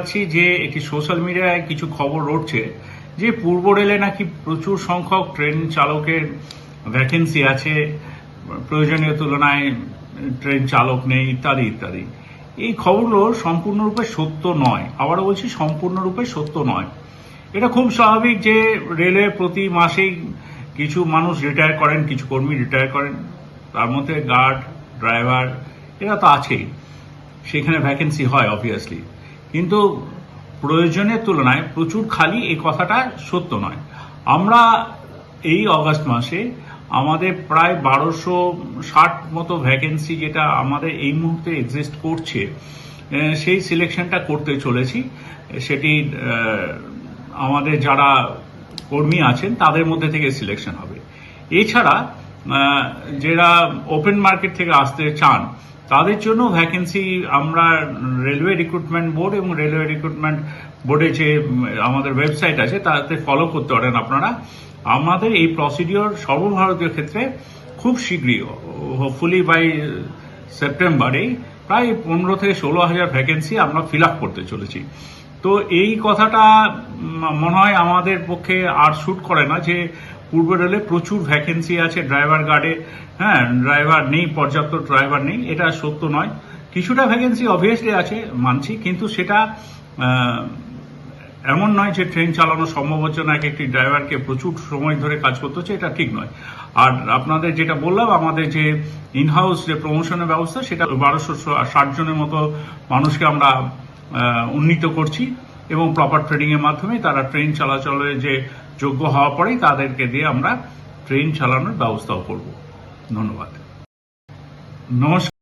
আছি যে একটি সোশ্যাল মিডিয়ায় কিছু খবর রটছে যে পূর্ব রেলে নাকি প্রচুর সংখ্যক ট্রেন চালকের ভ্যাকেন্সি আছে, প্রয়োজনীয় তুলনায় ট্রেন চালক নেই ইত্যাদি ইত্যাদি। এই খবরগুলো সম্পূর্ণরূপে সত্য নয়, আবারও বলছি সম্পূর্ণরূপে সত্য নয়। এটা খুব স্বাভাবিক যে রেলে প্রতি মাসেই কিছু মানুষ রিটায়ার করেন, কিছু কর্মী রিটায়ার করেন, তার মধ্যে গার্ড, ড্রাইভার এরা তো আছেই, সেখানে ভ্যাকেন্সি হয় অবভিয়াসলি। কিন্তু প্রয়োজনের তুলনায় প্রচুর খালি এই কথাটা সত্য নয়। আমরা এই অগাস্ট মাসে আমাদের প্রায় 1260 মতো ভ্যাকেন্সি যেটা আমাদের এই মুহূর্তে এক্সিস্ট করছে, সেই সিলেকশনটা করতে চলেছি। সেটি আমাদের যারা কর্মী আছেন তাদের মধ্যে থেকে সিলেকশন হবে। এছাড়া যারা ওপেন মার্কেট থেকে আসতে চান তাদের জন্য ভ্যাকেন্সি আমরা রেলওয়ে রিক্রুটমেন্ট বোর্ড এবং রেলওয়ে রিক্রুটমেন্ট বোর্ডে যে আমাদের ওয়েবসাইট আছে তাতে ফলো করতে পারেন আপনারা। আমাদের এই প্রসিডিওর সর্বভারতীয় ক্ষেত্রে খুব শীঘ্রই, হোপফুলি বাই সেপ্টেম্বরেই প্রায় 15 থেকে 16,000 ভ্যাকেন্সি আমরা ফিল আপ করতে চলেছি। তো এই কথাটা মনে হয় আমাদের পক্ষে আর শুট করে না যে পূর্ব রেলে প্রচুর ভ্যাকেন্সি আছে ড্রাইভার গার্ডে, হ্যাঁ ড্রাইভার নেই, পর্যাপ্ত ড্রাইভার নেই, এটা সত্য নয়। কিছুটা ভ্যাকেন্সি অবভিয়াসলি আছে মানছি, কিন্তু সেটা এমন নয় যে ট্রেন চালানো সম্ভব হচ্ছে না, একটি ড্রাইভারকে প্রচুর সময় ধরে কাজ করতে হচ্ছে, এটা ঠিক নয়। আর আপনাদের যেটা বললাম, আমাদের যে ইনহাউস যে প্রমোশনের ব্যবস্থা, সেটা 1260 জনের মতো মানুষকে আমরা উন্নীত করছি এবং প্রপার ট্রেনিং এর মাধ্যমে তারা ট্রেন চলাচলের যে যোগ্য হওয়া পরেই তাদেরকে দিয়ে আমরা ট্রেন চালানোর ব্যবস্থাও করব। ধন্যবাদ। নমস্কার।